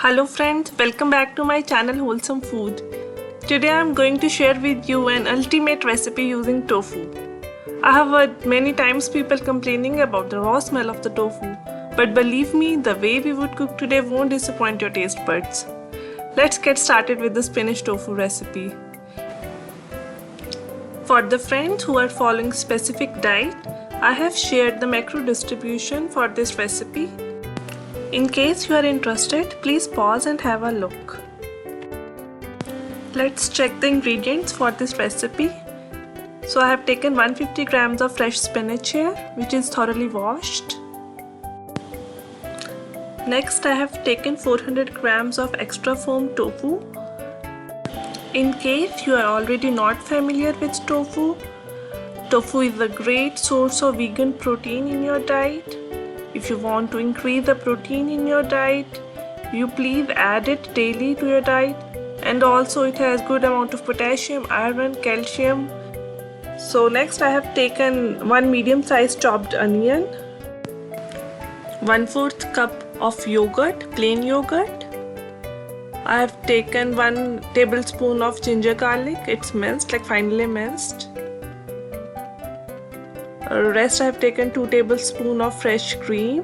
Hello friends, welcome back to my channel Wholesome Food. Today I am going to share with you an ultimate recipe using tofu. I have heard many times people complaining about the raw smell of the tofu, but believe me, the way we would cook today won't disappoint your taste buds. Let's get started with the spinach tofu recipe. For the friends who are following specific diet, I have shared the macro distribution for this recipe. In case you are interested, please pause and have a look. Let's check the ingredients for this recipe. So I have taken 150 grams of fresh spinach here, which is thoroughly washed. Next I have taken 400 grams of extra firm tofu. In case you are already not familiar with tofu, tofu is a great source of vegan protein in your diet. If you want to increase the protein in your diet, you please add it daily to your diet, and also it has good amount of potassium, iron, calcium. So next I have taken one medium-sized chopped onion, 1/4 cup of yogurt, plain yogurt. I have taken 1 tablespoon of ginger garlic, it's minced, like finely minced. Rest I have taken 2 tablespoons of fresh cream.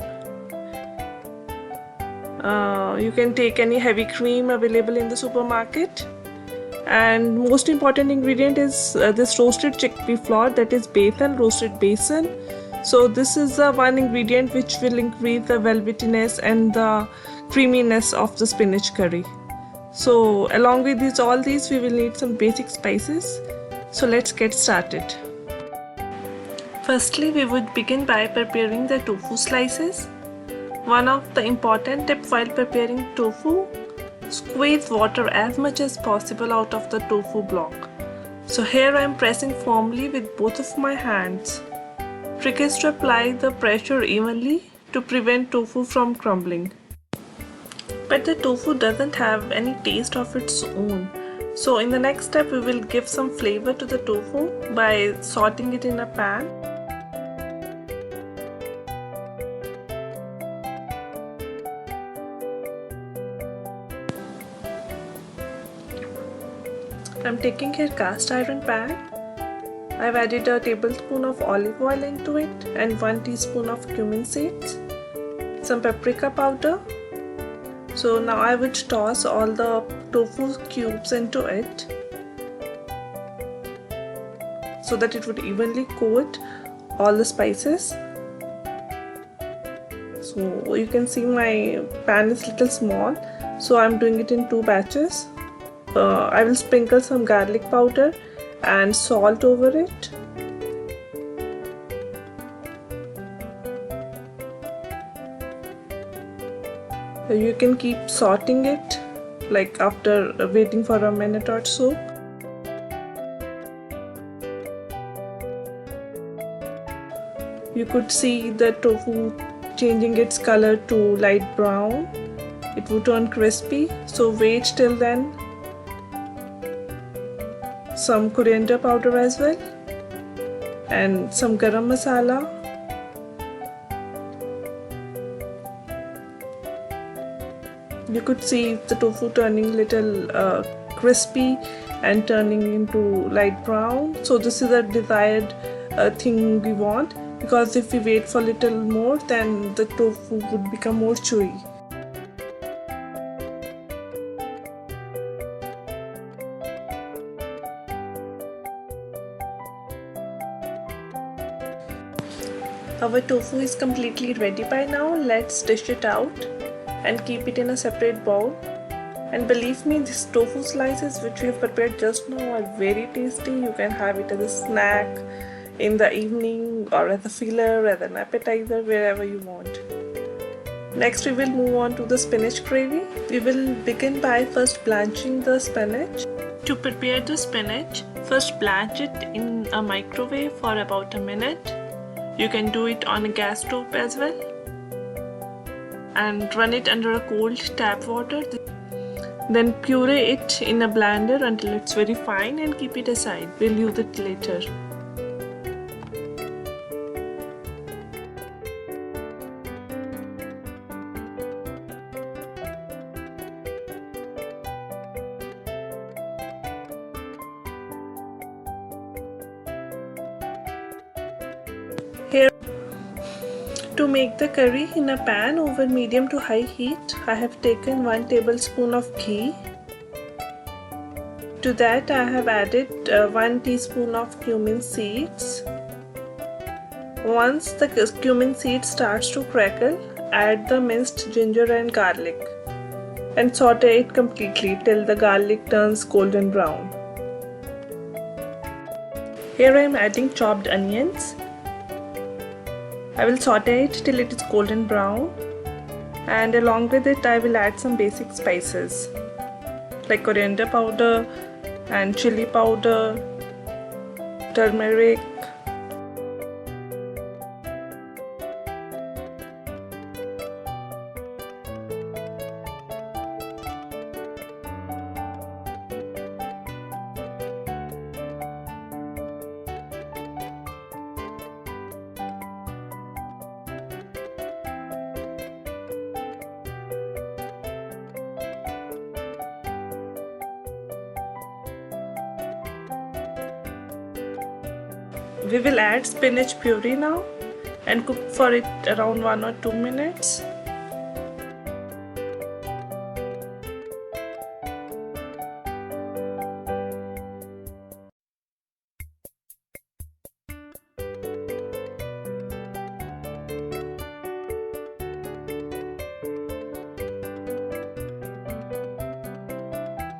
You can take any heavy cream available in the supermarket. And most important ingredient is this roasted chickpea flour, that is besan, roasted besan. So this is the one ingredient which will increase the velvetiness and the creaminess of the spinach curry. So along with all these we will need some basic spices. So let's get started. Firstly, we would begin by preparing the tofu slices. One of the important tips while preparing tofu, squeeze water as much as possible out of the tofu block. So here I am pressing firmly with both of my hands. Trick is to apply the pressure evenly to prevent tofu from crumbling. But the tofu doesn't have any taste of its own. So in the next step we will give some flavor to the tofu by sauteing it in a pan. I'm taking here cast iron pan. I've added a tablespoon of olive oil into it and 1 teaspoon of cumin seeds, some paprika powder. So now I would toss all the tofu cubes into it so that it would evenly coat all the spices. So you can see my pan is little small, so I'm doing it in 2 batches. I will sprinkle some garlic powder and salt over it. You can keep sauteing it, like after waiting for a minute or so. You could see the tofu changing its color to light brown. It would turn crispy, so wait till then. Some coriander powder as well, and some garam masala. You could see the tofu turning little crispy and turning into light brown. So this is the desired thing we want, because if we wait for little more, then the tofu would become more chewy. Our tofu is completely ready by now. Let's dish it out and keep it in a separate bowl. And believe me, these tofu slices which we have prepared just now are very tasty. You can have it as a snack in the evening, or as a filler, as an appetizer, wherever you want. Next we will move on to the spinach gravy. We will begin by first blanching the spinach. To prepare the spinach, first blanch it in a microwave for about a minute. You can do it on a gas stove as well, and run it under a cold tap water. Then puree it in a blender until it's very fine and keep it aside. We'll use it later. To make the curry in a pan over medium to high heat, I have taken 1 tablespoon of ghee. To that I have added 1 teaspoon of cumin seeds. Once the cumin seed starts to crackle, add the minced ginger and garlic and saute it completely till the garlic turns golden brown. Here I am adding chopped onions. I will saute it till it is golden brown, and along with it I will add some basic spices like coriander powder and chili powder, turmeric, We will add spinach puree now and cook for it around 1 or 2 minutes.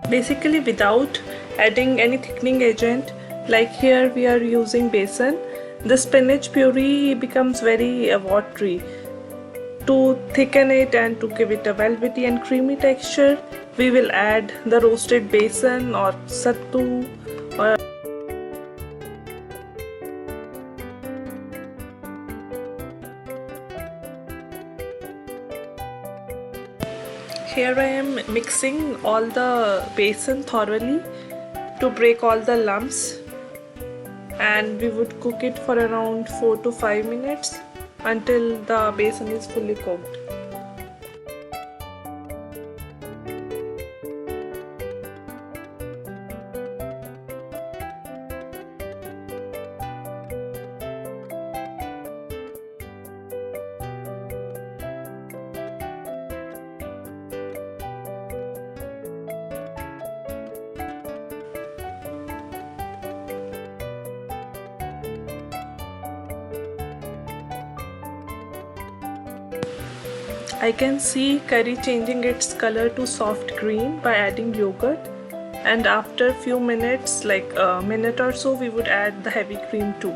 Basically, without adding any thickening agent, like here we are using besan, the spinach puree becomes very watery. To thicken it and to give it a velvety and creamy texture, we will add the roasted besan or sattu or Here I am mixing all the besan thoroughly to break all the lumps, and we would cook it for around 4 to 5 minutes until the besan is fully cooked. I can see curry changing its color to soft green by adding yogurt, and after few minutes, like a minute or so, we would add the heavy cream too.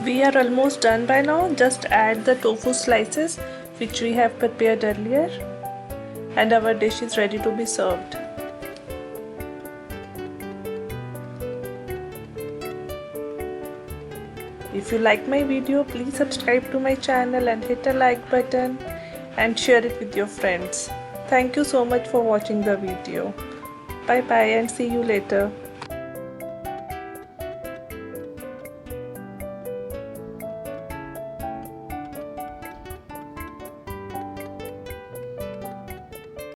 We are almost done by now. Just add the tofu slices which we have prepared earlier, and our dish is ready to be served. If you like my video, please subscribe to my channel and hit a like button and share it with your friends. Thank you so much for watching the video. Bye bye and see you later.